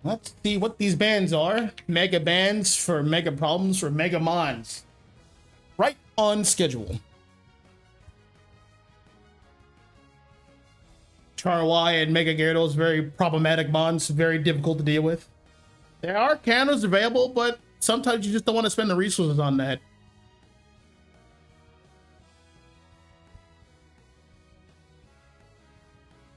Let's see what these bands are. Mega bands for mega problems for mega mons. Right on schedule. Charwai and Mega Gyarados, very problematic mons, very difficult to deal with. There are counters available, but sometimes you just don't want to spend the resources on that.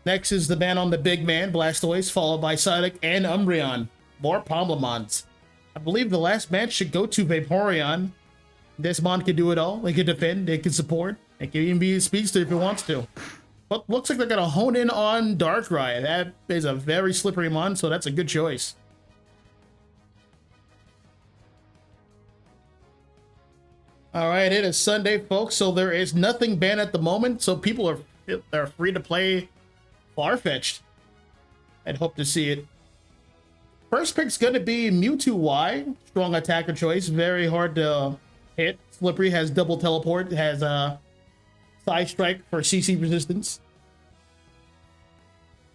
Next is the ban on the big man, Blastoise, followed by Psyduck and Umbreon. More Pomblomons. I believe the last match should go to Vaporeon. This mon can do it all. It can defend, it can support, it can even be a speedster if it wants to. But looks like they're going to hone in on Darkrai. That is a very slippery mon, so that's a good choice. Alright, it is Sunday, folks, so there is nothing banned at the moment, so people are free to play Farfetch'd. I'd hope to see it. First pick's going to be Mewtwo Y. Strong attacker choice, very hard to hit. Slippery, has double teleport, has Side Strike for CC resistance.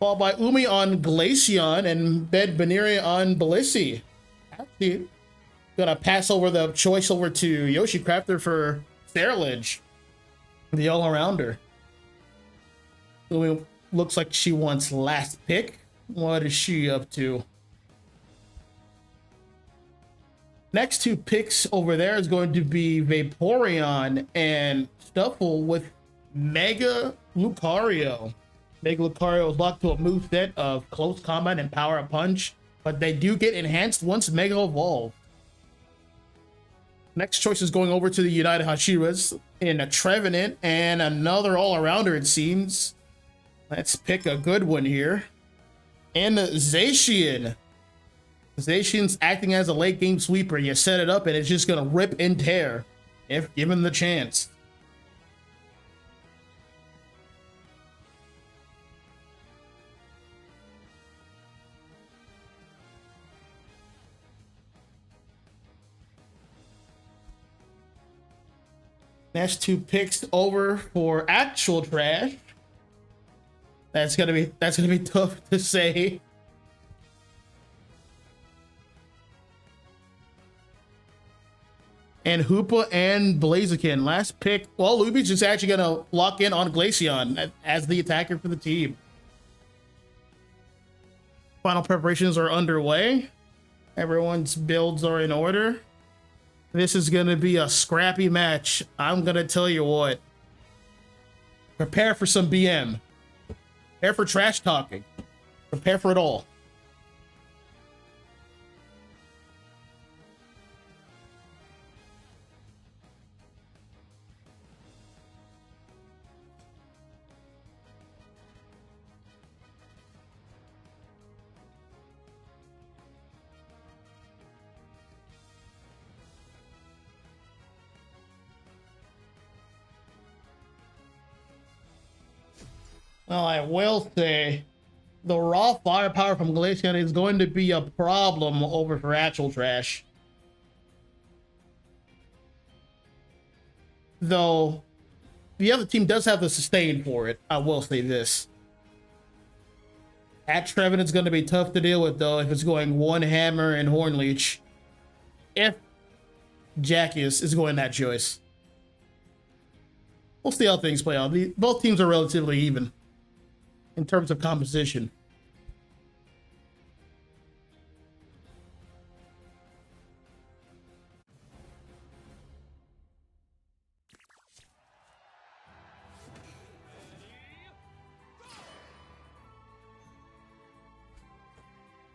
Followed by Umi on Glaceon and Bed Baniri on Blissey. Actually, gonna pass over the choice over to Yoshi Crafter for Sterilage, the all-arounder. Umi looks like she wants last pick. What is she up to? Next two picks over there is going to be Vaporeon and Stuffle with Mega Lucario. Mega Lucario is locked to a moveset of Close Combat and Power Up Punch, but they do get enhanced once Mega Evolve. Next choice is going over to the United Hashiras in a Trevenant and another all-arounder, it seems. Let's pick a good one here. And Zacian. Zacian's acting as a late game sweeper. You set it up and it's just gonna rip and tear if given the chance. Next two picks over for actual trash. That's gonna be tough to say. And Hoopa and Blaziken. Last pick. Well, Luby's just actually gonna lock in on Glaceon as the attacker for the team. Final preparations are underway. Everyone's builds are in order. This is gonna be a scrappy match. I'm gonna tell you what. Prepare for some BM. Prepare for trash talking. Prepare for it all. Well, I will say the raw firepower from Glaceon is going to be a problem over for actual trash. Though the other team does have the sustain for it, I will say this. At Treven, it's going to be tough to deal with, though, if it's going one Hammer and Hornleech. If Jackius is going that choice. We'll see how things play out. Both teams are relatively even in terms of composition.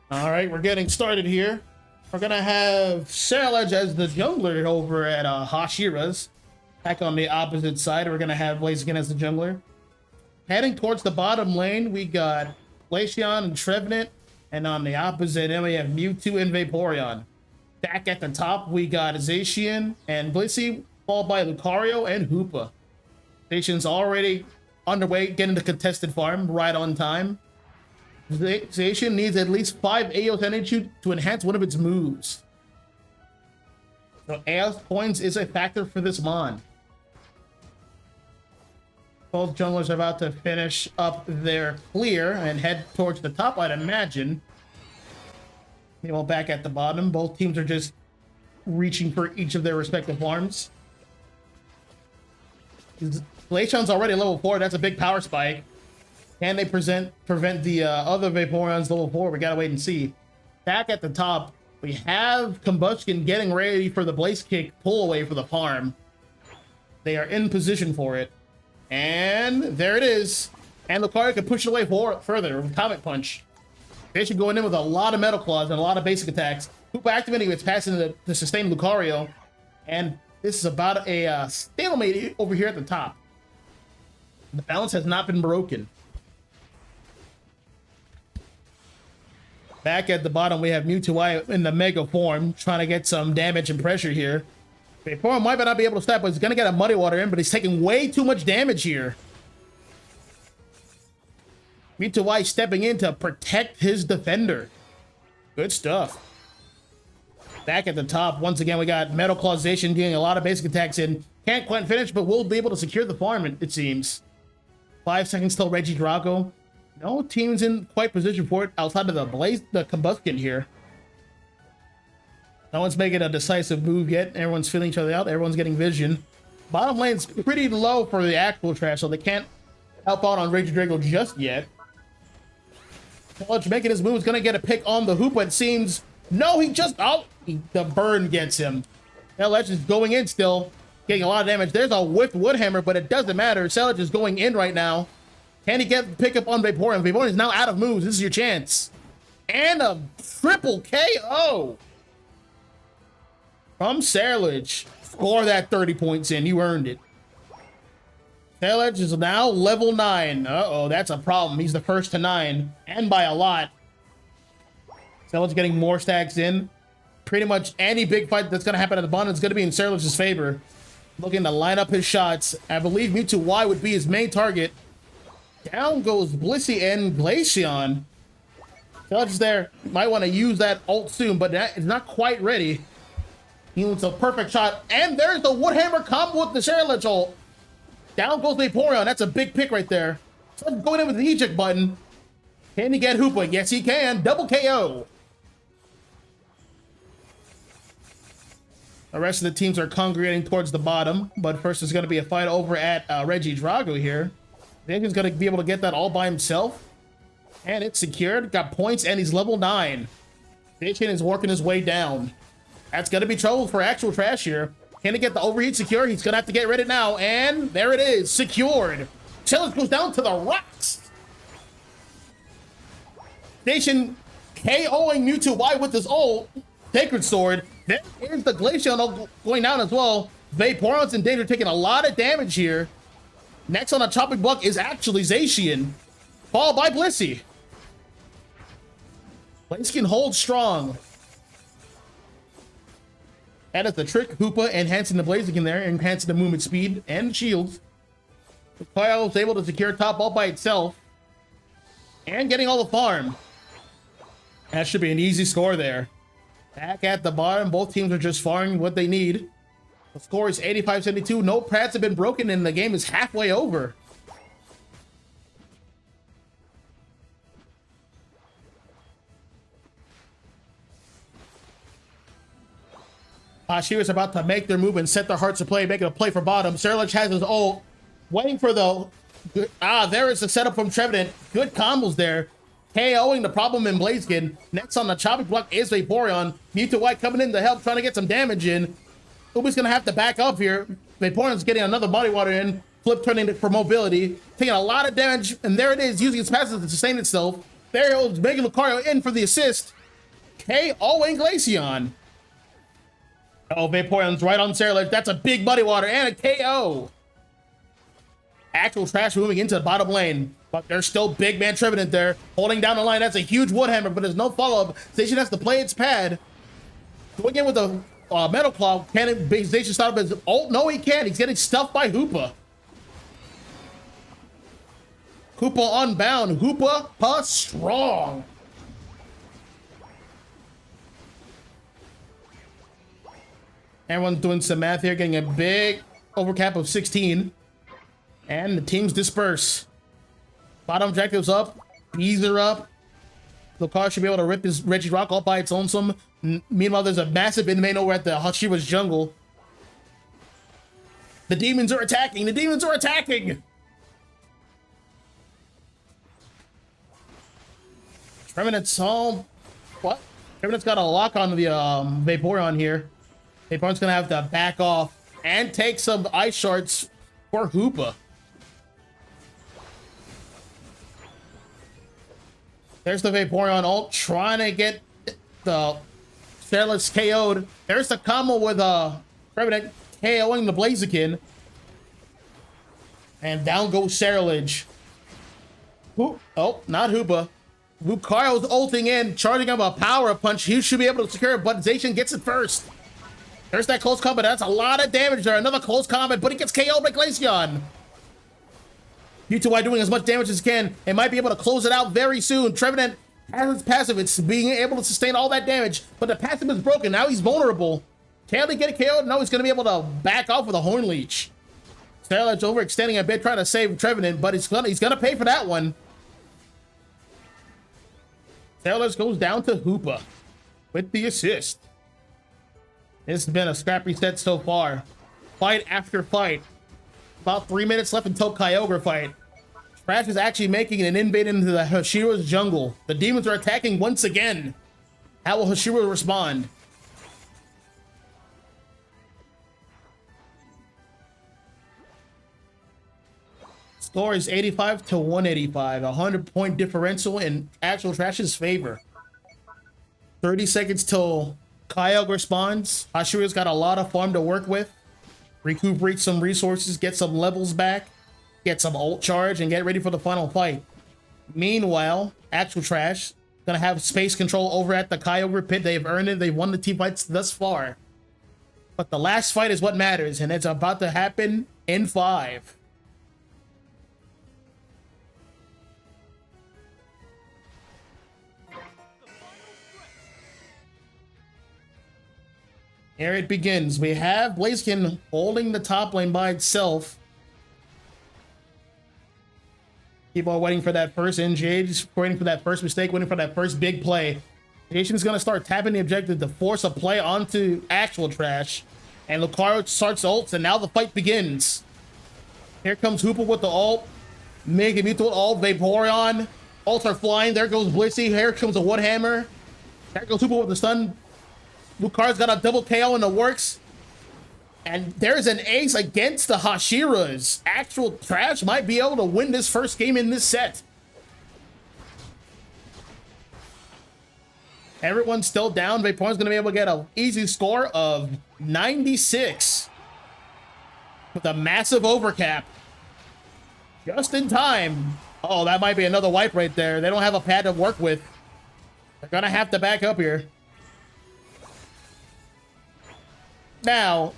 All right, we're getting started here. We're gonna have Sterilage as the jungler over at Hashiras. Back on the opposite side, we're gonna have Blaziken as the jungler. Heading towards the bottom lane, we got Glaceon and Trevenant, and on the opposite end, we have Mewtwo and Vaporeon. Back at the top, we got Zacian and Blissey, followed by Lucario and Hoopa. Zacian's already underway, getting the contested farm right on time. Zacian needs at least 5 AOS energy to enhance one of its moves. So AOS points is a factor for this mon. Both junglers are about to finish up their clear and head towards the top, I'd imagine. Meanwhile, back at the bottom, both teams are just reaching for each of their respective farms. Glaceon's already level 4. That's a big power spike. Can they prevent the other Vaporeon's level 4? We gotta wait and see. Back at the top, we have Combustion getting ready for the Blaze Kick pull away for the farm. They are in position for it. And there it is. And Lucario can push it away further with Comet Punch. They should go in with a lot of Metal Claws and a lot of basic attacks. Hoopa activating its passing the sustained Lucario. And this is about a stalemate over here at the top. The balance has not been broken. Back at the bottom, we have Mewtwo in the Mega form, trying to get some damage and pressure here. Vaporeon might not be able to stop, but he's going to get a Muddy Water in, but he's taking way too much damage here. Mewtwo stepping in to protect his defender. Good stuff. Back at the top, once again, we got Metal Clawization getting a lot of basic attacks in. Can't quite finish, but we'll be able to secure the farm, it seems. 5 seconds till Regidrago. No team's in quite position for it outside of the Combustion here. No one's making a decisive move yet. Everyone's feeling each other out. Everyone's getting vision. Bottom lane's pretty low for the actual trash, so they can't help out on Regidrago just yet. College making his move is going to get a pick on the Hoopa, it seems. No, he just... Oh, the burn gets him. LH is going in still, getting a lot of damage. There's a whiffed Woodhammer, but it doesn't matter. Selage is going in right now. Can he get pick up on Vaporeon? Vaporeon is now out of moves. This is your chance. And a triple KO from Serlage. Score that 30 points in. You earned it. Serlage is now level 9. Uh-oh, that's a problem. He's the first to 9, and by a lot. Serlage getting more stacks in. Pretty much any big fight that's going to happen at the bottom is going to be in Serlage's favor. Looking to line up his shots. I believe Mewtwo would be his main target. Down goes Blissey and Glaceon. Serlage is there. Might want to use that ult soon, but that is not quite ready. He wants a perfect shot. And there's the Woodhammer combo with the Serlage ult. Down goes Vaporeon. That's a big pick right there. So going in with the eject button. Can he get Hoopa? Yes, he can. Double KO. The rest of the teams are congregating towards the bottom, but first there's going to be a fight over at Regidrago here. I think he's going to be able to get that all by himself. And it's secured. Got points, and he's level 9. Daichin is working his way down. That's going to be trouble for actual trash here. Can he get the overheat secure? He's going to have to get rid of it now. And there it is. Secured. Challenge goes down to the rocks. Daichin KOing Mewtwo with his ult. Sacred Sword. There is the Glaceon going down as well. Vaporeon's in danger, taking a lot of damage here. Next on a chopping block is actually Zacian, followed by Blissey. Blaze can hold strong. That is the trick. Hoopa enhancing the Blaziken there, enhancing the movement speed and shields. Kyle was able to secure top all by itself. And getting all the farm. That should be an easy score there. Back at the bottom, both teams are just farming what they need. The score is 85-72. No pads have been broken, and the game is halfway over. Hashiras about to make their move and set their hearts to play, making a play for bottom. Serlage has his ult, waiting for the... there is the setup from Trevenant. Good combos there. KOing the problem in Blaziken. Next on the chopping block is Vaporeon. Mewtwo coming in to help, trying to get some damage in. Ubi's gonna have to back up here. Vaporeon's getting another body water in. Flip turning it for mobility. Taking a lot of damage, and there it is, using its passive to sustain itself. There it was, making Lucario in for the assist. KOing Glaceon. Oh, Vaporeon's right on Serlage. That's a big body water and a KO. Actual trash moving into the bottom lane. But there's still big man Trevenant there, holding down the line. That's a huge Woodhammer, but there's no follow-up. Zacian has to play its pad. Going in with a Metal Claw. Can it be Zacian start up his ult? No, he can't. He's getting stuffed by Hoopa. Hoopa unbound. Hoopa strong. Everyone's doing some math here, getting a big overcap of 16. And the teams disperse. Bottom objectives up. Bees are up. Lucario should be able to rip this Reggie Rock all by its own. Meanwhile, there's a massive inmate over at the Hashiras jungle. The demons are attacking. The demons are attacking. Trevenant's all... What? Trevenant's got a lock on the Vaporeon here. Vaporeon's gonna have to back off and take some ice shards for Hoopa. There's the Vaporeon ult trying to get the Steelix KO'd. There's the combo with Trevenant KOing the Blaziken. And down goes Steelix. Oh, not Hoopa. Lucario's ulting in, charging up a power punch. He should be able to secure it, but Zacian gets it first. There's that close combat. That's a lot of damage there. Another close combat, but he gets KO'd by Glaceon. U2Y doing as much damage as he can and might be able to close it out very soon. Trevenant has his passive. It's being able to sustain all that damage, but the passive is broken. Now he's vulnerable. Can he get KO'd? No, he's going to be able to back off with a Horn Leech. Steelix overextending a bit, trying to save Trevenant, but he's gonna pay for that one. Steelix goes down to Hoopa with the assist. This has been a scrappy set so far. Fight after fight. About 3 minutes left until Kyogre fight. Trash is actually making an invade into the Hashiras jungle. The demons are attacking once again. How will Hashira respond? Score is 85 to 185. 100-point differential in actual Trash's favor. 30 seconds till Kyogre responds. Hashira's got a lot of farm to work with. Recuperate some resources, get some levels back, get some ult charge, and get ready for the final fight. Meanwhile, actual Trash gonna have space control over at the Kyogre pit. They've earned it. They've won the team fights thus far. But the last fight is what matters, and it's about to happen in 5. Here it begins. We have Blaziken holding the top lane by itself. People are waiting for that first engage, waiting for that first mistake, waiting for that first big play. Jason's going to start tapping the objective to force a play onto actual Trash. And Lucario starts ults, and now the fight begins. Here comes Hoopa with the ult. Mega Mewtwo ult, Vaporeon. Ults are flying. There goes Blissey. Here comes a Wood Hammer. There goes Hoopa with the stun. Lucario's got a double KO in the works. And there's an ace against the Hashiras. Actual Trash might be able to win this first game in this set. Everyone's still down. Vaporeon's going to be able to get an easy score of 96. With a massive overcap. Just in time. Oh, that might be another wipe right there. They don't have a pad to work with. They're going to have to back up here. Now,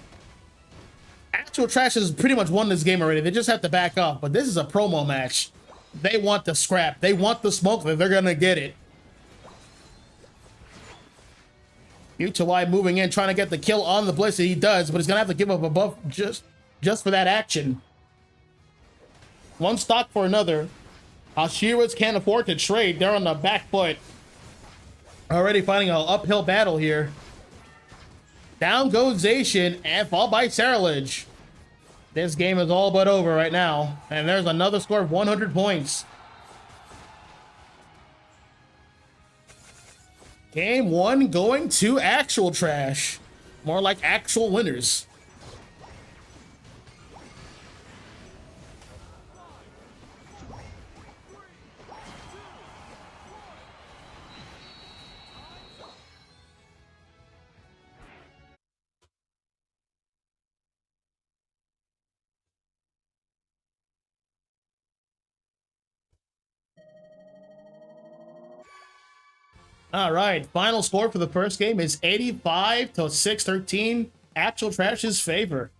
actual Trash has pretty much won this game already. They just have to back up. But this is a promo match. They want the scrap. They want the smoke. They're going to get it. U2Y moving in, trying to get the kill on the Blissey. He does, but he's going to have to give up a buff just for that action. One stock for another. Hashiras can't afford to trade. They're on the back foot. Already fighting an uphill battle here. Down goes Zacian and followed by Steelix. This game is all but over right now. And there's another score of 100 points. Game 1 going to actual Trash. More like actual winners. All right, final score for the first game is 85 to 613. Actual Trash's favor.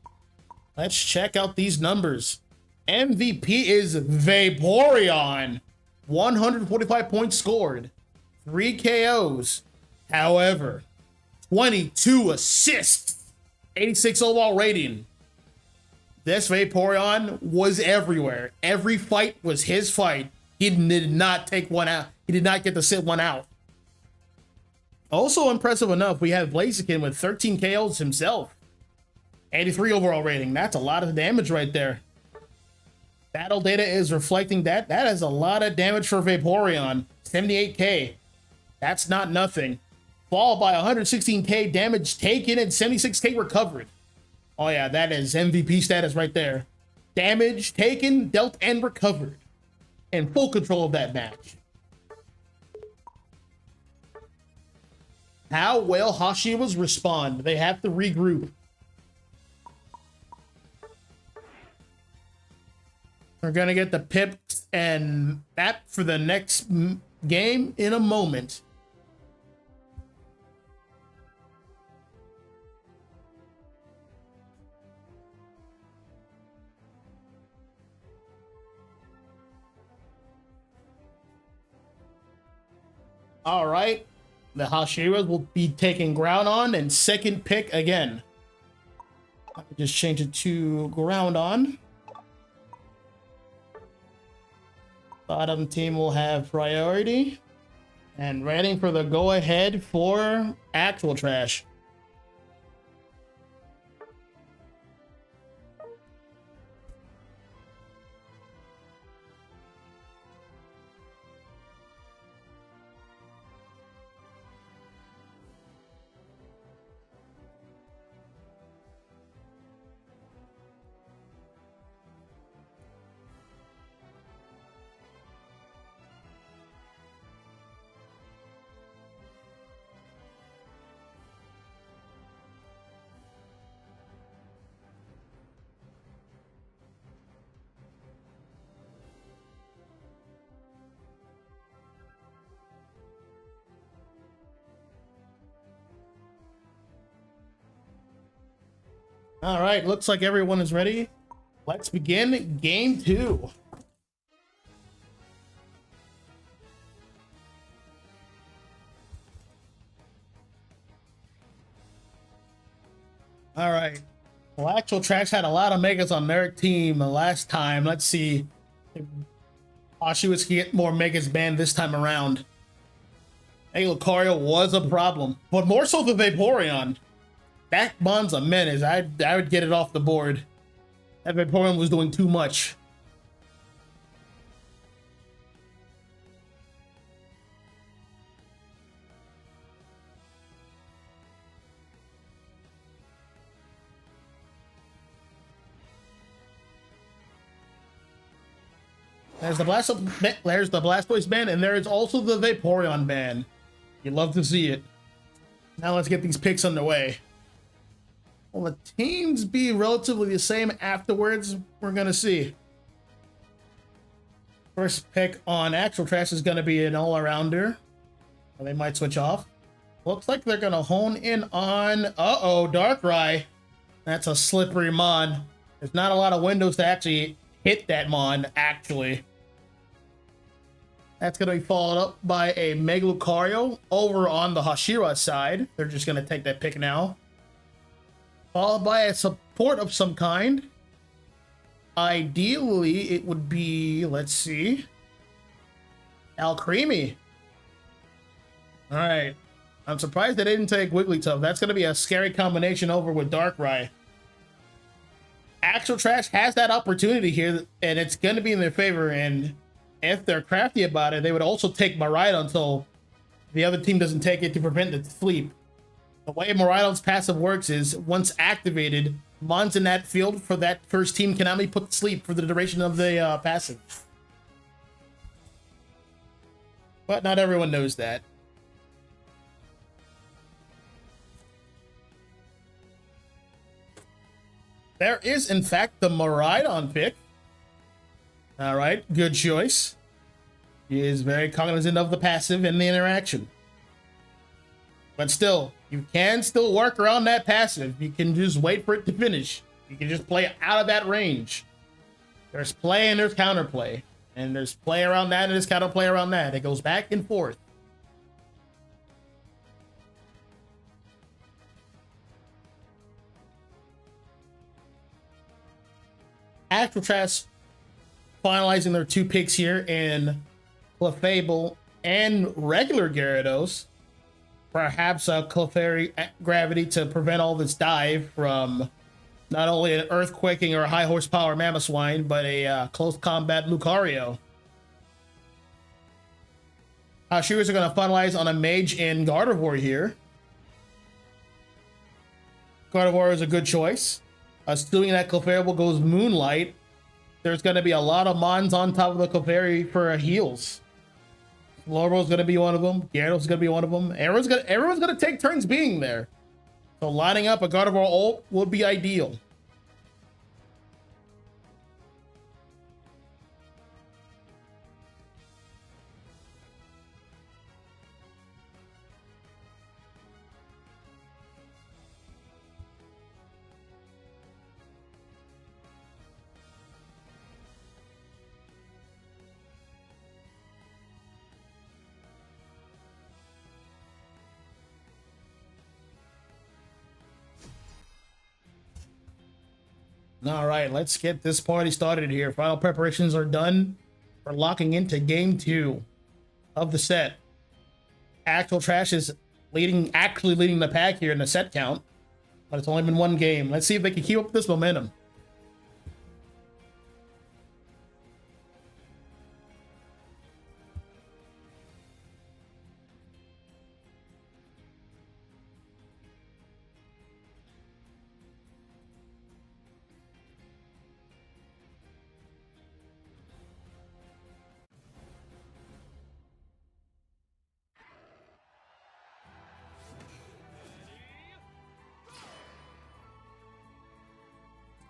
Let's check out these numbers. MVP is Vaporeon. 145 points scored. 3 KOs. However, 22 assists. 86 overall rating. This Vaporeon was everywhere. Every fight was his fight. He did not take one out. He did not get to sit one out. Also impressive enough, we have Blaziken with 13 KOs himself. 83 overall rating. That's a lot of damage right there. Battle data is reflecting that. That is a lot of damage for Vaporeon. 78k. That's not nothing. Followed by 116k damage taken and 76k recovered. Oh yeah, that is MVP status right there. Damage taken, dealt, and recovered. In full control of that match. How will Hashiras respond? They have to regroup. We're gonna get the pips and map for the next game in a moment. All right, the Hashiras will be taking ground on and second pick again. Let me just change it to ground on. Bottom team will have priority and waiting for the go ahead for actual trash. All right, looks like everyone is ready. Let's begin game 2. All right. Well, actual tracks had a lot of megas on their team last time. Let's see if Hashiras can get more megas banned this time around. Hey, Lucario was a problem, but more so the Vaporeon. That Mon's a menace. I would get it off the board. That Vaporeon was doing too much. There's the Blastoise ban, and there is also the Vaporeon ban. You love to see it. Now let's get these picks underway. Will the teams be relatively the same afterwards? We're gonna see. First pick on actual trash is gonna be an all-arounder. Or they might switch off. Looks like they're gonna hone in on Darkrai. That's a slippery mon. There's not a lot of windows to actually hit that mon, actually. That's gonna be followed up by a Mega Lucario over on the Hashiras side. They're just gonna take that pick now. Followed by a support of some kind. Ideally, it would be, let's see, Alcremie. All right. I'm surprised they didn't take Wigglytuff. That's going to be a scary combination over with Darkrai. Actual Trash has that opportunity here, and it's going to be in their favor. And if they're crafty about it, they would also take Miraidon until the other team doesn't take it to prevent the sleep. The way Miraidon's passive works is, once activated, mons in that field for that first team cannot be put to sleep for the duration of the passive. But not everyone knows that. There is, in fact, the Miraidon pick. All right, good choice. He is very cognizant of the passive and the interaction. But still, you can still work around that passive. You can just wait for it to finish. You can just play out of that range. There's play and there's counterplay. And there's play around that and there's counterplay around that. It goes back and forth. Actual Trash finalizing their 2 picks here in Clefable and regular Gyarados. Perhaps a Clefairy gravity to prevent all this dive from not only an earthquaking or a high horsepower Mamoswine, but a close combat Lucario. Hashiras are going to finalize on a Mage in Gardevoir here. Gardevoir is a good choice. Assuming that Clefairy goes Moonlight, there's going to be a lot of Mons on top of the Clefairy for heals. Loro's going to be one of them. Gyarados is going to be one of them. Everyone's going to take turns being there. So lining up a Gardevoir ult would be ideal. All right, let's get this party started here. Final preparations are done. We're locking into game 2 of the set. Actual Trash is actually leading the pack here in the set count, but it's only been one game. Let's see if they can keep up this momentum.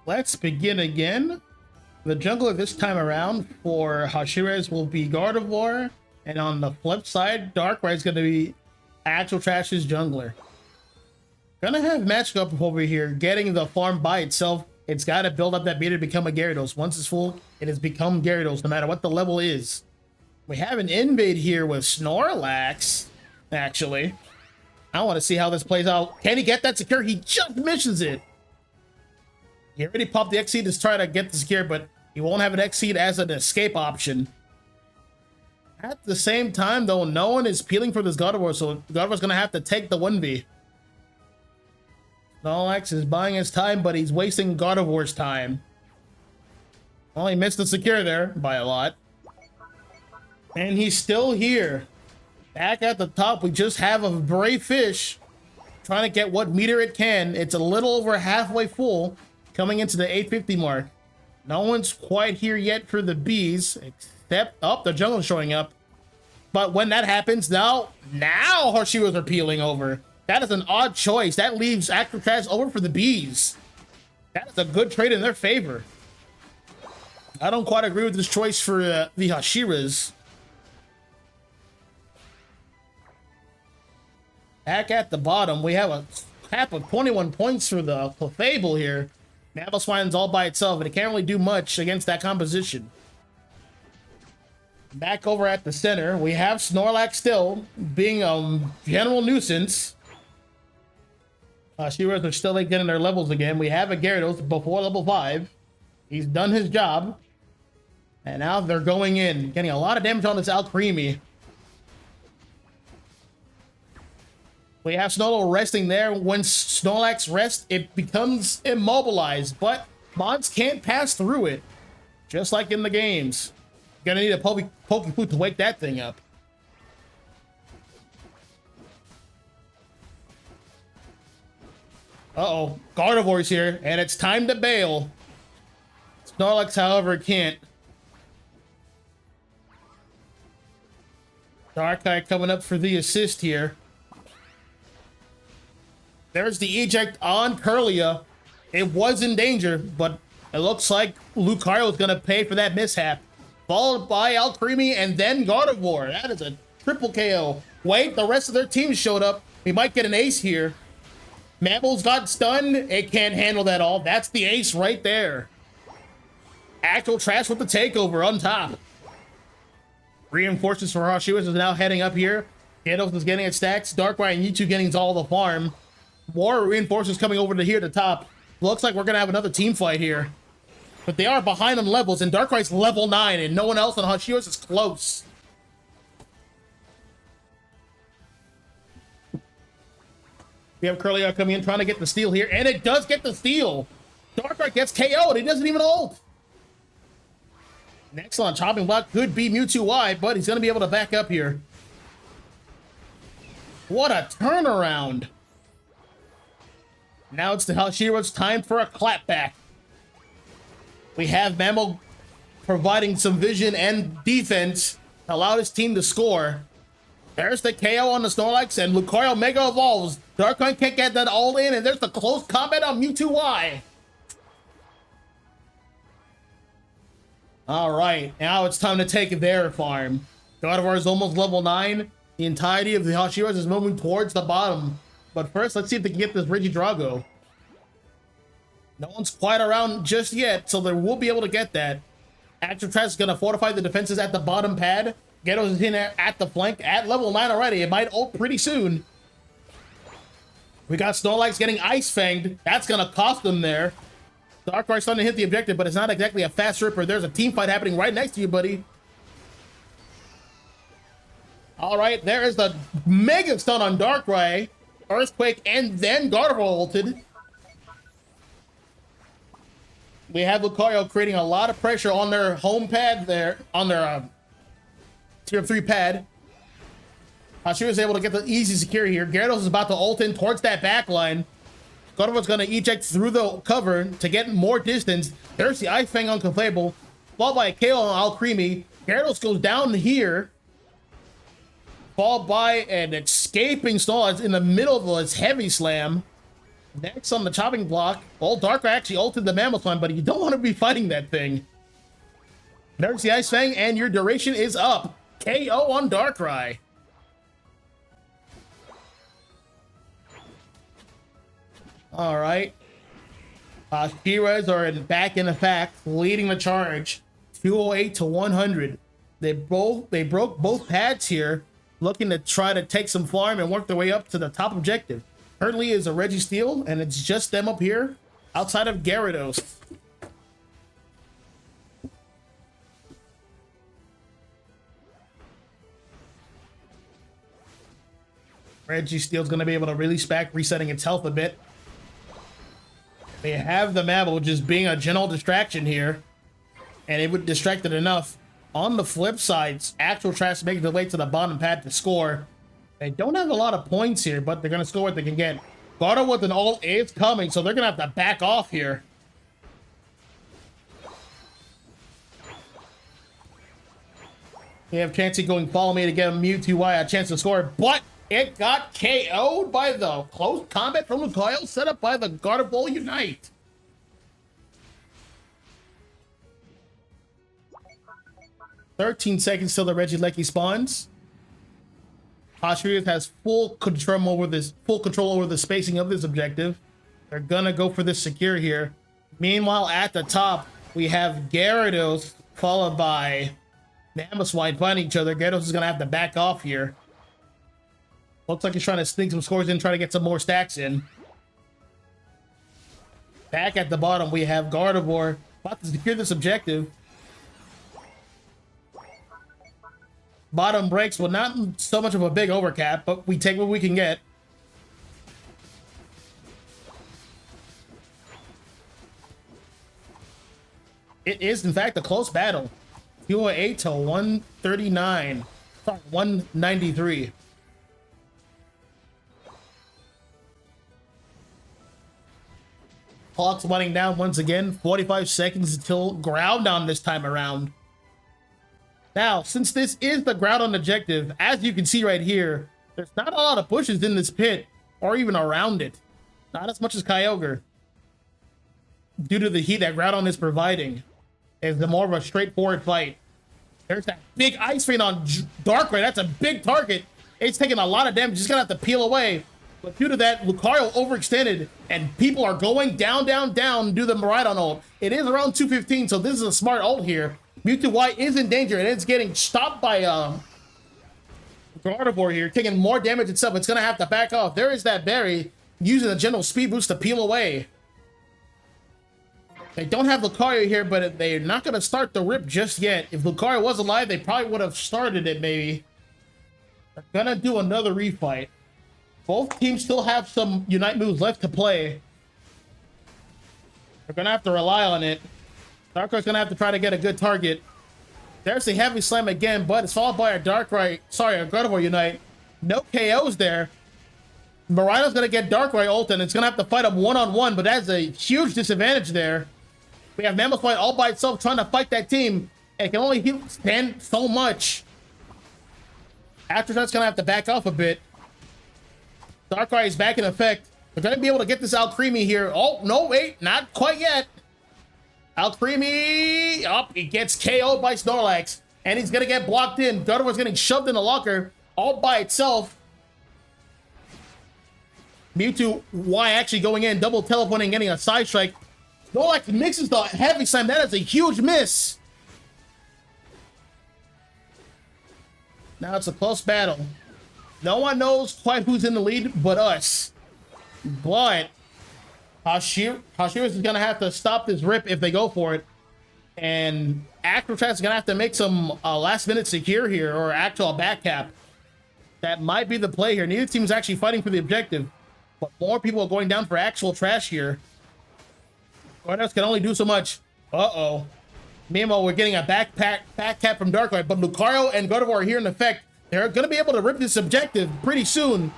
Let's begin again. The jungler this time around for Hashiras will be Gardevoir, and on the flip side, Darkrai is going to be Actual Trash's jungler. Gonna have matchup over here, getting the farm by itself. It's got to build up that meter to become a Gyarados. Once it's full, it has become Gyarados, no matter what the level is. We have an invade here with Snorlax, actually. I want to see how this plays out. Can he get that secure? He just misses it. He already popped the X-Seed to try to get the secure, but he won't have an X-Seed as an escape option. At the same time, though, no one is peeling for this Gardevoir, so Gardevoir's going to have to take the 1v. Snorlax is buying his time, but he's wasting Gardevoir's time. Well, he missed the secure there by a lot. And he's still here. Back at the top, we just have a Brave Fish trying to get what meter it can. It's a little over halfway full, coming into the 850 mark. No one's quite here yet for the bees, except the jungle's showing up. But when that happens, now Hashiras are peeling over. That is an odd choice. That leaves Active Trash over for the bees. That is a good trade in their favor. I don't quite agree with this choice for the Hashiras. Back at the bottom, we have a cap of 21 points for the Clefable here. Mamoswine's all by itself, and it can't really do much against that composition. Back over at the center, we have Snorlax still being a general nuisance. Hashiras are still getting their levels again. We have a Gyarados before level 5. He's done his job. And now they're going in, getting a lot of damage on this Alcremie. We have Snorlax resting there. When Snorlax rests, it becomes immobilized, but mods can't pass through it, just like in the games. You're gonna need a Pokéfoot to wake that thing up. Uh-oh, Gardevoir's here, and it's time to bail. Snorlax, however, can't. Darkrai coming up for the assist here. There's the eject on Curlia. It was in danger, but it looks like Lucario is going to pay for that mishap. Followed by Alcremie and then Gardevoir. That is a triple KO. Wait, the rest of their team showed up. We might get an ace here. Mammals got stunned. It can't handle that all. That's the ace right there. Actual Trash with the takeover on top. Reinforcements for Hashiras is now heading up here. Gyarados is getting its stacks. Darkrai and Mewtwo getting all the farm. More reinforcements coming over to here at the top. Looks like we're going to have another team fight here. But they are behind on levels, and Darkrai's level 9, and no one else on Hashiras is close. We have Curly coming in, trying to get the steal here, and it does get the steal. Darkrai gets KO'd. He doesn't even ult. Next on chopping block could be Mewtwo, but he's going to be able to back up here. What a turnaround. Now it's the Hashiras. Time for a clapback. We have Mammal providing some vision and defense to allow his team to score. There's the KO on the Snorlax, and Lucario Mega Evolves. Darkrai can't get that all in, and there's the close combat on Mewtwo. All right, now it's time to take their farm. Gardevoir is almost level 9. The entirety of the Hashiras is moving towards the bottom. But first, let's see if they can get this Regidrago. No one's quite around just yet, so they will be able to get that. Action Trash is going to fortify the defenses at the bottom pad. Gyarados is in there at the flank at level 9 already. It might ult pretty soon. We got Snorlax getting Ice Fanged. That's going to cost them there. Darkrai's starting to hit the objective, but it's not exactly a fast ripper. There's a team fight happening right next to you, buddy. All right, there is the Mega Stun on Darkrai. Earthquake, and then Gardevoir ulted. We have Lucario creating a lot of pressure on their home pad there, on their tier 3 pad. She was able to get the easy secure here. Gyarados is about to ult in towards that back line. Gardevoir's going to eject through the cover to get more distance. There's the Ice Fang on Clefable, followed by a KO on Alcremie. Gyarados goes down here, followed by an escaping Snorlax in the middle of his heavy slam. Next on the chopping block, well, Darkrai actually ulted the Mammothline, but you don't want to be fighting that thing. There's the Ice Fang, and your duration is up. KO on Darkrai. All right. Hashiras are back in effect, leading the charge, 208 to 100. They broke both pads here, looking to try to take some farm and work their way up to the top objective. Currently is a Registeel, and it's just them up here, outside of Gyarados. Registeel's going to be able to release back, resetting its health a bit. They have the Mabble just being a general distraction here, and it would distract it enough. On the flip side, Actual Trash making their way to the bottom pad to score. They don't have a lot of points here, but they're going to score what they can get. Gardevoir with an ult is coming, so they're going to have to back off here. We have Chansey going follow me to get Mewtwo a chance to score, but it got KO'd by the close combat from Lucario set up by the Gardevoir Unite. "13 seconds till the Regieleki spawns. Hashiras has full control over the spacing of this objective. They're gonna go for this secure here. Meanwhile, at the top, we have Gyarados followed by Mamoswine fighting each other. Gyarados is gonna have to back off here. Looks like he's trying to sneak some scores in, try to get some more stacks in. Back at the bottom, we have Gardevoir about to secure this objective. Bottom breaks, well, not so much of a big overcap, but we take what we can get. It is, in fact, a close battle. 208 to 139. Sorry, 193. Clock's running down once again. 45 seconds until Groudon this time around. Now, since this is the Groudon objective, as you can see right here, there's not a lot of bushes in this pit, or even around it. Not as much as Kyogre. Due to the heat that Groudon is providing, it's more of a straightforward fight. There's that big Ice Rain on Darkrai. That's a big target. It's taking a lot of damage. It's gonna have to peel away. But due to that, Lucario overextended, and people are going down, down, down, do the Miraidon ult. It is around 215, so this is a smart ult here. Mewtwo Y is in danger, and it's getting stopped by Gardevoir here, taking more damage itself. It's going to have to back off. There is that berry, using the general speed boost to peel away. They don't have Lucario here, but they're not going to start the rip just yet. If Lucario was alive, they probably would have started it, maybe. They're going to do another refight. Both teams still have some Unite moves left to play. They're gonna have to rely on it. Darkrai's gonna have to try to get a good target. There's the heavy slam again, but it's followed by a Darkrai, sorry, a Gardevoir Unite. No KOs there. Marino's gonna get Darkrai ult, and it's gonna have to fight him one-on-one, but that's a huge disadvantage there. We have Mammothbite all by itself trying to fight that team, and it can only stand so much. After that's gonna have to back off a bit. Darkrai is back in effect. They're gonna be able to get this Alcremie here. Oh, no, wait, not quite yet. Alcremie, he gets KO'd by Snorlax, and he's gonna get blocked in. Gardevoir's getting shoved in the locker all by itself. Mewtwo, why actually going in, double teleporting, getting a side strike. Snorlax mixes the heavy slam. That is a huge miss. Now it's a close battle. No one knows quite who's in the lead but us. But Hashiras is going to have to stop this rip if they go for it. And Acrotrat is going to have to make some last minute secure here, or actual back cap. That might be the play here. Neither team is actually fighting for the objective. But more people are going down for actual trash here. Gardevoir can only do so much. Uh-oh. Meanwhile, we're getting a back cap from Darkrai, but Lucario and Gardevoir are here in effect. They're going to be able to rip this objective pretty soon.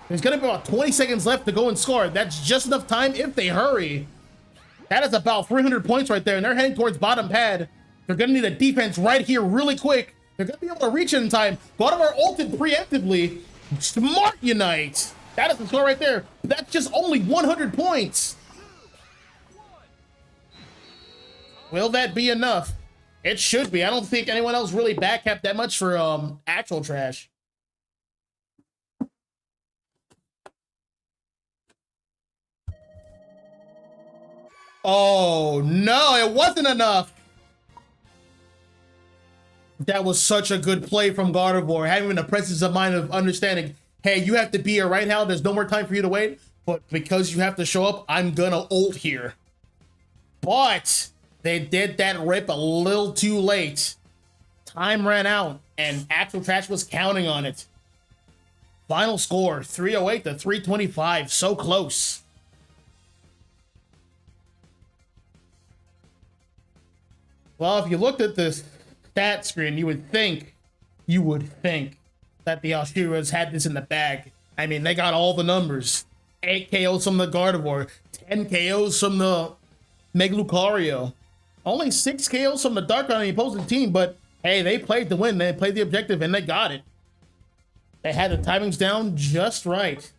There's going to be about 20 seconds left to go and score. That's just enough time if they hurry. That is about 300 points right there, and they're heading towards bottom pad. They're going to need a defense right here really quick. They're going to be able to reach it in time. Gardevoir ulted preemptively. Smart Unite. That is the score right there. That's just only 100 points. Will that be enough? It should be. I don't think anyone else really backcapped that much for actual trash. Oh, no, it wasn't enough. That was such a good play from Gardevoir, having the presence of mind of understanding, hey, you have to be here right now. There's no more time for you to wait. But because you have to show up, I'm gonna ult here. But they did that rip a little too late. Time ran out, and actual trash was counting on it. Final score, 308 to 325. So close. Well, if you looked at this stat screen, you would think that the Hashiras had this in the bag. I mean, they got all the numbers. 8 KOs from the Gardevoir, 10 KOs from the Mega Lucario. Only 6 KOs from the Darkrai on the opposing team, but hey, they played to win. They played the objective, and they got it. They had the timings down just right.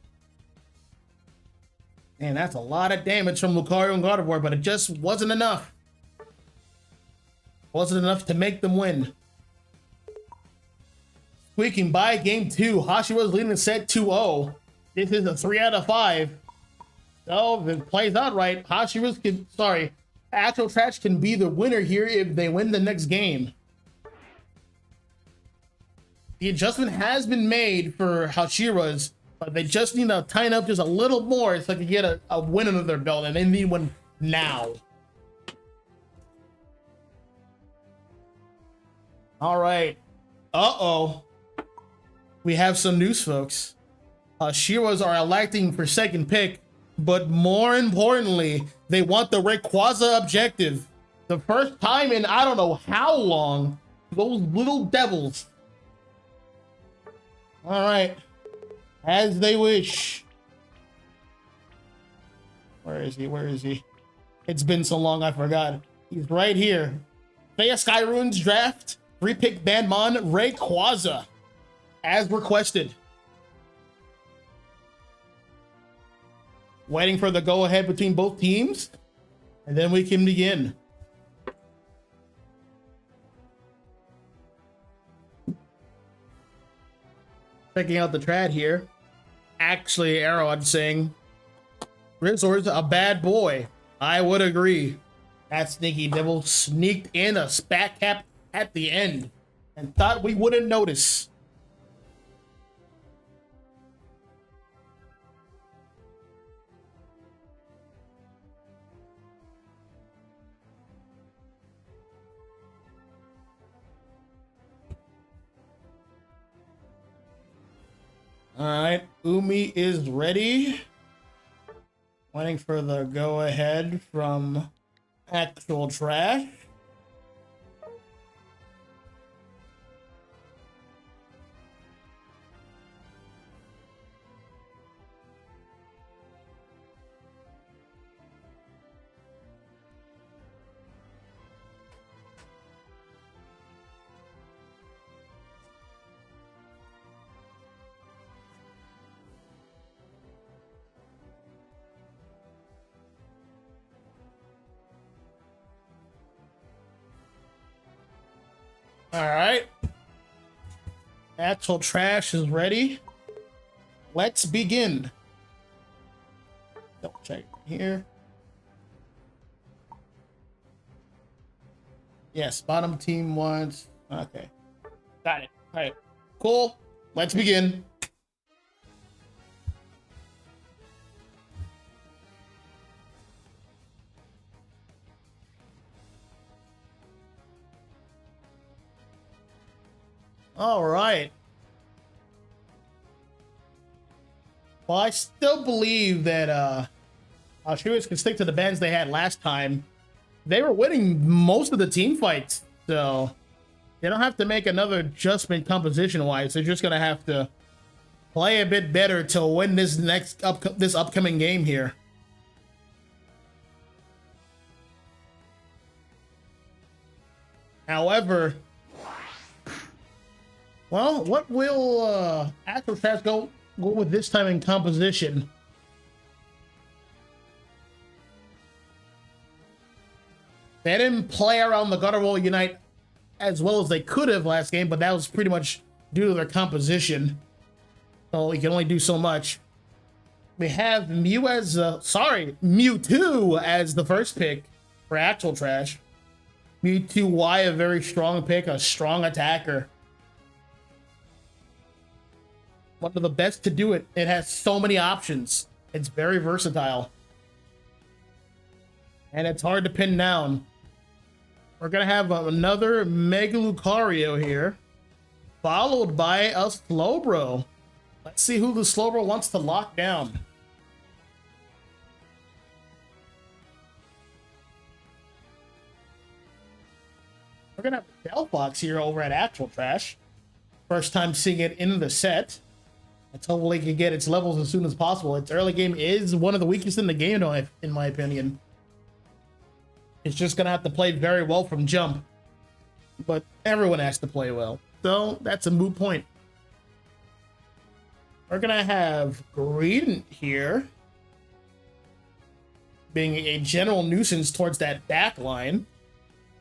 And that's a lot of damage from Lucario and Gardevoir, but it just wasn't enough. Wasn't enough to make them win. Squeaking by game 2. Hashiras leading the set 2-0. This is a 3 out of 5. So if it plays out right, Hashiras can, actual trash can be the winner here if they win the next game. The adjustment has been made for Hashiras, but they just need to tighten up just a little more so they can get a win under their belt, and they need one now. All right. Uh-oh. We have some news, folks. Hashiras are electing for second pick, but more importantly, they want the Rayquaza objective. The first time in I don't know how long. Those little devils. All right. As they wish. Where is he? Where is he? It's been so long, I forgot. He's right here. Thea Skyrune's draft. 3-pick Bandmon Rayquaza, as requested. Waiting for the go-ahead between both teams, and then we can begin. Checking out the trad here. Actually, Arrowhead saying, Rizor's a bad boy. I would agree. That sneaky devil sneaked in a spat cap at the end and thought we wouldn't notice. All right, Umi is ready. Waiting for the go-ahead from Actual Trash. All right. Actual Trash is ready. Let's begin. Double check here. Yes, bottom team wants. Okay. Got it. All right. Cool. Let's begin. All right. Well, I still believe that Hashiras can stick to the bands they had last time. They were winning most of the team fights, so they don't have to make another adjustment composition-wise. They're just gonna have to play a bit better to win this this upcoming game here. However, well, what will Actual Trash go with this time in composition? They didn't play around the Gutter Roll Unite as well as they could have last game, but that was pretty much due to their composition. So you can only do so much. We have Mewtwo as the first pick for Actual Trash. Mewtwo, a very strong pick, a strong attacker. One of the best to do it. It has so many options. It's very versatile. And it's hard to pin down. We're going to have another Mega Lucario here, followed by a Slowbro. Let's see who the Slowbro wants to lock down. We're going to have Delphox here over at Actual Trash. First time seeing it in the set. Let's hopefully it can get its levels as soon as possible. Its early game is one of the weakest in the game, in my opinion. It's just going to have to play very well from jump. But everyone has to play well. So that's a moot point. We're going to have Green here, being a general nuisance towards that back line.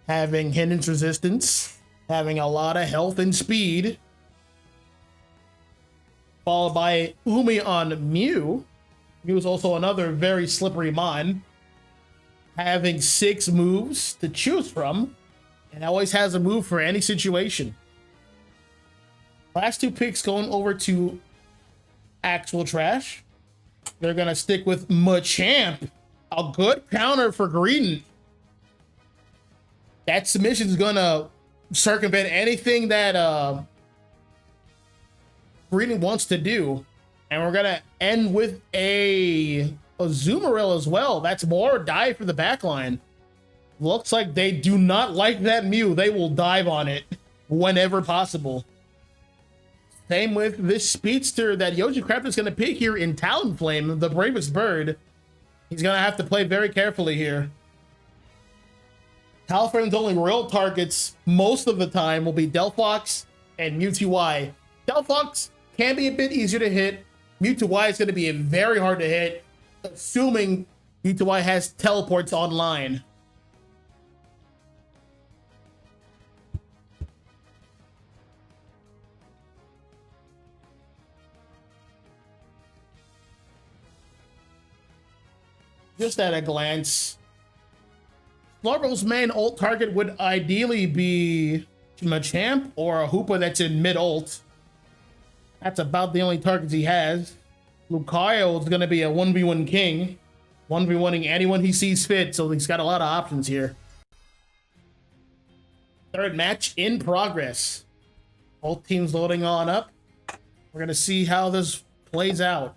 Having hindrance resistance. Having a lot of health and speed. Followed by Umi on Mew. Mew is also another very slippery mon. Having 6 moves to choose from. And always has a move for any situation. Last 2 picks going over to Actual Trash. They're going to stick with Machamp. A good counter for Green. That submission is going to circumvent anything that Green wants to do. And we're going to end with a Azumarill as well. That's more dive for the backline. Looks like they do not like that Mew. They will dive on it whenever possible. Same with this speedster that Yoshi Crafter is going to pick here in Talonflame, the bravest bird. He's going to have to play very carefully here. Talonflame's only real targets most of the time will be Delphox and Mewtwo. Delphox can be a bit easier to hit. Mewtwo is going to be very hard to hit, assuming Mewtwo has teleports online. Just at a glance, Slowbro's main ult target would ideally be Machamp or a Hoopa that's in mid-ult. That's about the only targets he has. Lucario is going to be a 1v1 king. 1v1ing anyone he sees fit, so he's got a lot of options here. Third match in progress. Both teams loading on up. We're going to see how this plays out.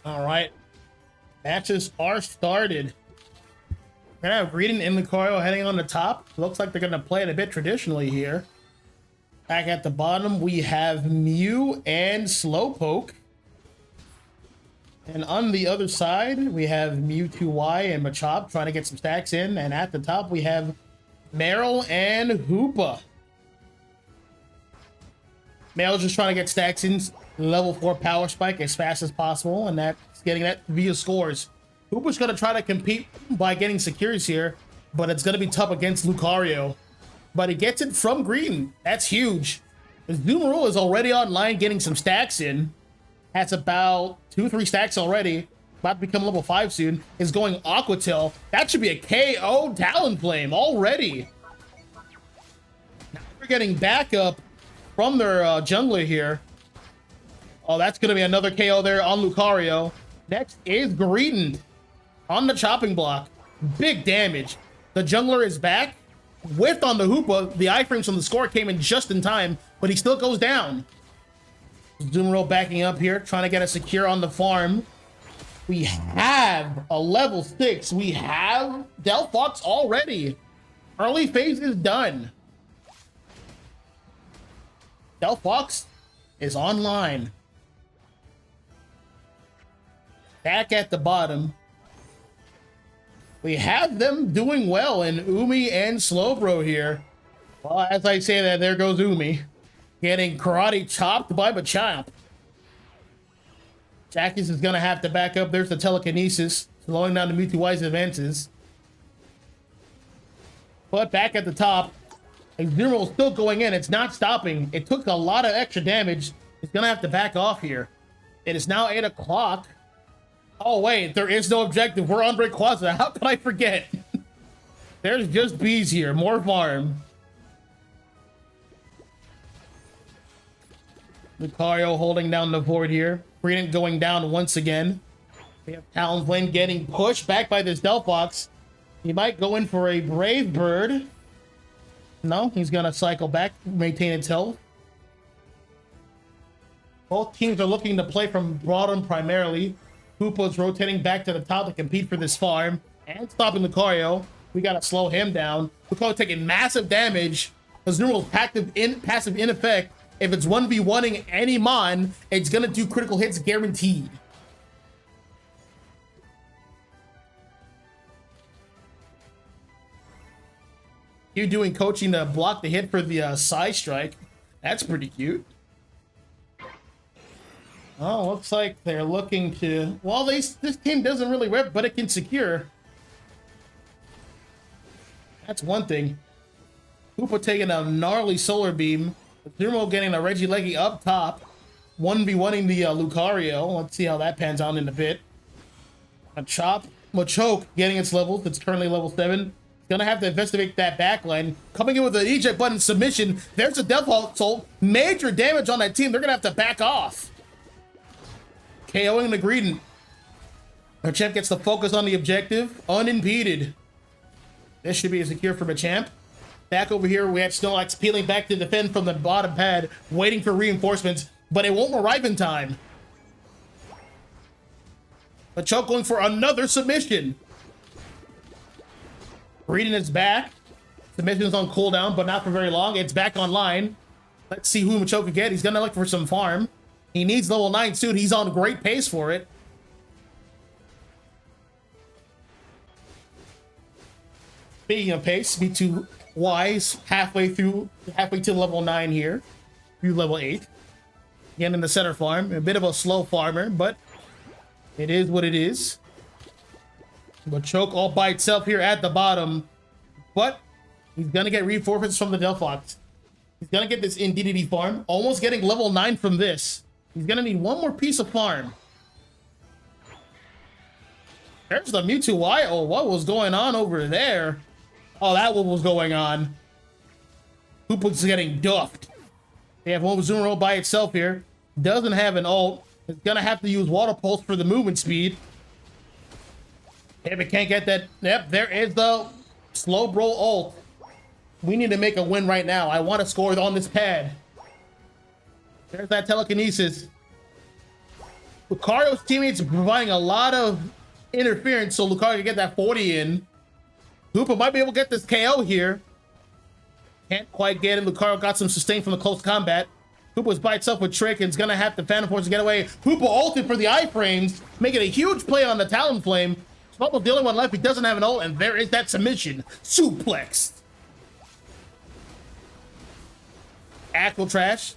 All right, matches are started. We're gonna have Greedent and Lucario heading on the top. Looks like they're gonna play it a bit traditionally here. Back at the bottom, we have Mew and Slowpoke. And on the other side, we have Mewtwo and Machop trying to get some stacks in. And at the top, we have Meryl and Hoopa. Meryl's just trying to get stacks in level 4 power spike as fast as possible, and that's getting that via scores. Hoopa's going to try to compete by getting secures here, but it's going to be tough against Lucario. But he gets it from Green. That's huge. Zoomeroo is already online getting some stacks in. Has about 2-3 stacks already. About to become level 5 soon. Is going Aqua Tail. That should be a KO Talonflame already. Now we're getting backup from their jungler here. Oh, that's going to be another KO there on Lucario. Next is Greedent on the chopping block. Big damage. The jungler is back. Whiffed on the Hoopa. The iframes from the score came in just in time, but he still goes down. Zoomeroo backing up here, trying to get a secure on the farm. We have a level 6. We have Delphox already. Early phase is done. Delphox is online. Back at the bottom, we have them doing well in Umi and Slowbro here. Well, as I say that, there goes Umi. Getting karate chopped by Machamp. Jackies is going to have to back up. There's the telekinesis, slowing down the Mewtwo-wise advances. But back at the top, Zero still going in. It's not stopping. It took a lot of extra damage. It's going to have to back off here. It is now 8 o'clock. Oh, wait. There is no objective. We're on Rayquaza. How could I forget? There's just bees here. More farm. Lucario holding down the board here. Greedent going down once again. We have Talonflame getting pushed back by this Delphox. He might go in for a Brave Bird. No, he's going to cycle back, maintain its health. Both teams are looking to play from bottom primarily. Hoopa's rotating back to the top to compete for this farm. And stopping Lucario. We got to slow him down. Lucario taking massive damage. Azumarill's passive in effect. If it's 1v1ing any Mon, it's going to do critical hits guaranteed. You doing coaching to block the hit for the side strike. That's pretty cute. Oh, looks like they're looking to... Well, this team doesn't really rip, but it can secure. That's one thing. Hoopa taking a gnarly solar beam. Zoomeroo getting a Regieleki up top. 1v1ing the Lucario. Let's see how that pans out in a bit. Machoke getting its levels. It's currently level 7. Gonna have to investigate that backline. Coming in with an eject button submission. There's a Death Soul. Major damage on that team. They're gonna have to back off. KOing the Greedent. Machamp gets the focus on the objective. Unimpeded. This should be a secure for Machamp. Back over here, we have Snorlax peeling back to defend from the bottom pad, waiting for reinforcements, but it won't arrive in time. Machoke going for another submission. Greedent is back. Submission is on cooldown, but not for very long. It's back online. Let's see who Machoke can get. He's going to look for some farm. He needs level 9 soon. He's on great pace for it. Speaking of pace, B2 Wise halfway to level 9 here. Through level 8. Again in the center farm. A bit of a slow farmer, but it is what it is. But choke all by itself here at the bottom. But he's gonna get reforfeits from the Delphox. He's gonna get this Indeedity farm. Almost getting level 9 from this. He's gonna need one more piece of farm. There's the Mewtwo Y. Oh, what was going on over there? Oh, that what was going on. Hoopa's getting duffed. They have one Azumarill by itself here. Doesn't have an ult. It's gonna have to use Water Pulse for the movement speed. If it can't get that, yep, there is the Slowbro ult. We need to make a win right now. I want to score on this pad. There's that telekinesis. Lucario's teammates are providing a lot of interference, so Lucario can get that 40 in. Hoopa might be able to get this KO here. Can't quite get it. Lucario got some sustain from the close combat. Hoopa's by itself with Trick and is gonna have to Phantom Force to get away. Hoopa ulted for the iframes, making a huge play on the Talonflame. Almost the only one left. He doesn't have an ult, and there is that submission. Suplex. Actual trash.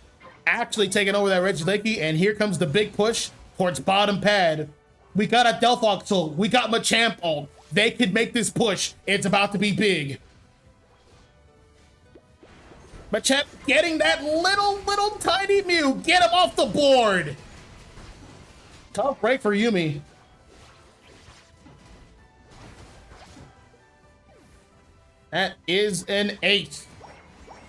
Actually taking over that Regieleki, and here comes the big push towards bottom pad. We got a Delphox ult. We got Machamp ult. They could make this push. It's about to be big. Machamp getting that little tiny Mew. Get him off the board. Tough break for Yumi. That is an 8.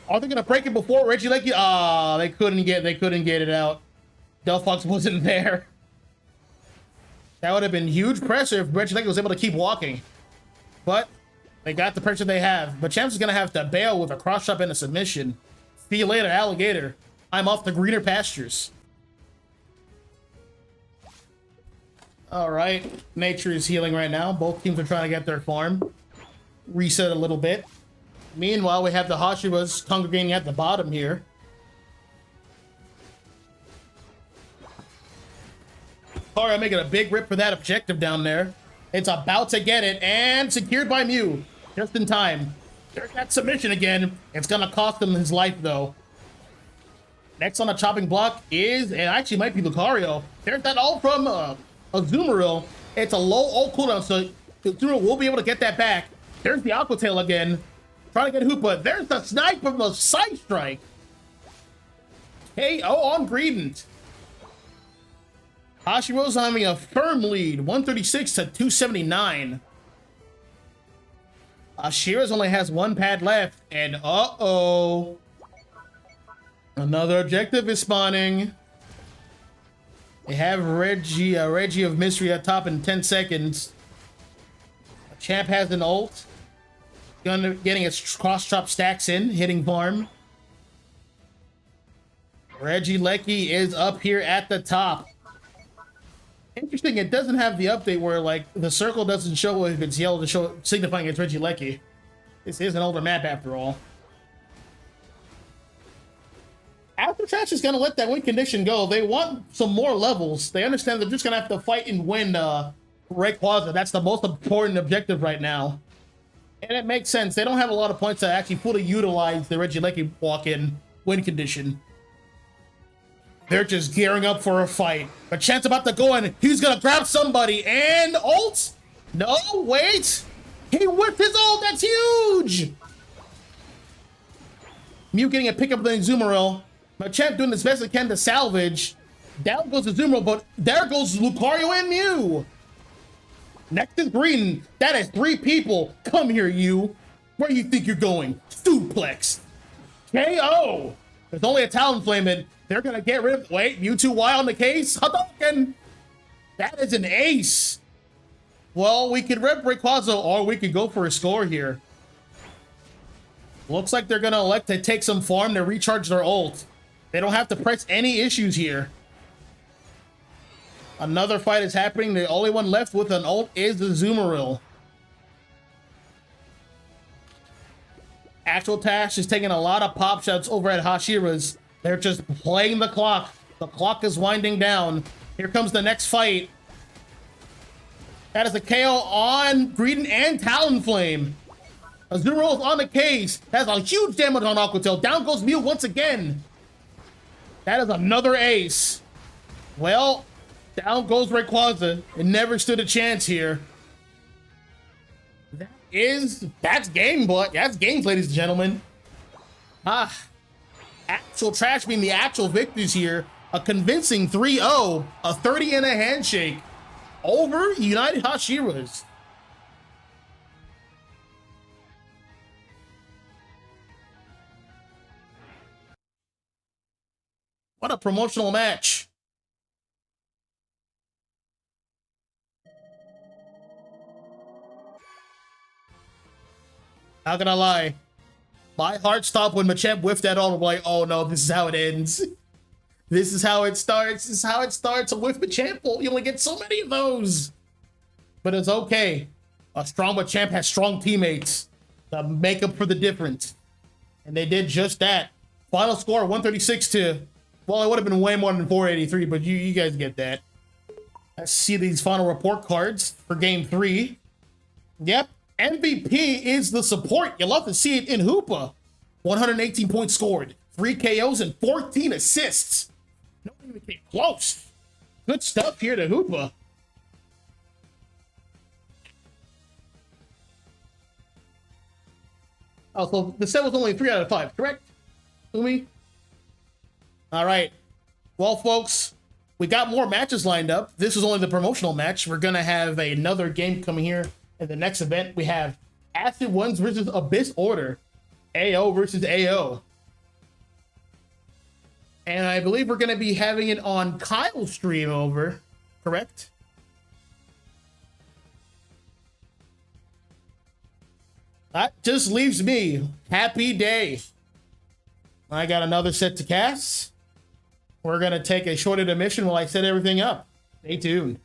Are they gonna break it before Regieleki? Ah, they couldn't get it out. Delphox wasn't there. That would have been huge pressure if Regieleki was able to keep walking. But they got the pressure they have. But Champ's gonna have to bail with a cross chop and a submission. See you later, alligator. I'm off the greener pastures. All right, nature is healing right now. Both teams are trying to get their farm reset a little bit. Meanwhile, we have the Hashiras congregating at the bottom here. Lucario making a big rip for that objective down there. It's about to get it, and secured by Mew. Just in time. There's that submission again. It's gonna cost him his life, though. Next on the chopping block is, it actually might be Lucario. There's that ult from Azumarill. It's a low ult cooldown, so Azumarill will be able to get that back. There's the Aqua Tail again. Trying to get Hoopa. There's the snipe from the side strike. KO on Greedent. Hashiras having a firm lead, 136 to 279. Hashiras only has one pad left, and uh-oh. Another objective is spawning. They have Reggie of Mystery at top in 10 seconds. Champ has an ult. Getting its cross chop stacks in, hitting farm. Regieleki is up here at the top. Interesting, it doesn't have the update where like the circle doesn't show if it's yellow to show signifying it's Regieleki. This is an older map after all. After Trash is gonna let that win condition go. They want some more levels. They understand they're just gonna have to fight and win Rayquaza. That's the most important objective right now. And it makes sense. They don't have a lot of points to actually fully utilize the Regieleki walk-in win condition. They're just gearing up for a fight. But Chance about to go in. He's gonna grab somebody and ult. No, wait. He whipped his ult. That's huge. Mew getting a pickup with Azumarill. Machamp doing as best he can to salvage. Down goes Azumarill, but there goes Lucario and Mew. Next is Green. That is 3 people. Come here, you. Where do you think you're going? Suplex. KO. There's only a Talonflame in. They're going to get rid of... Wait, Mewtwo Y on the case? Hadouken. That is an ace. Well, we could rip Rayquaza or we could go for a score here. Looks like they're going to elect to take some farm to recharge their ult. They don't have to press any issues here. Another fight is happening. The only one left with an ult is the Azumarill. Actual Tash is taking a lot of pop shots over at Hashiras. They're just playing the clock. The clock is winding down. Here comes the next fight. That is a KO on Greedent and Talonflame. Azumarill is on the case. That's a huge damage on Aqua Tail. Down goes Mew once again. That is another ace. Well, down goes Rayquaza. It never stood a chance here. that's game, but that's games, ladies and gentlemen. Actual trash being the actual victors here. A convincing 3-0, a 30 and a handshake over United Hashiras. What a promotional match. Not gonna lie. My heart stopped when Machamp whiffed that all. I'm like, oh no, this is how it ends. This is how it starts. This is how it starts. A whiff Machamp. You only get so many of those. But it's okay. A strong Machamp has strong teammates to make up for the difference. And they did just that. Final score 136 to, well, it would have been way more than 483, but you guys get that. Let's see these final report cards for game 3. Yep. MVP is the support. You love to see it in Hoopa. 118 points scored, 3 KOs, and 14 assists. No one even came close. Good stuff here to Hoopa. Oh, so the set was only 3 out of 5, correct, Umi? All right. Well, folks, we got more matches lined up. This is only the promotional match. We're going to have another game coming here. In the next event, we have Acid Ones versus Abyss Order. AO versus AO. And I believe we're going to be having it on Kyle's stream over, correct? That just leaves me. Happy day. I got another set to cast. We're going to take a short intermission while I set everything up. Stay tuned.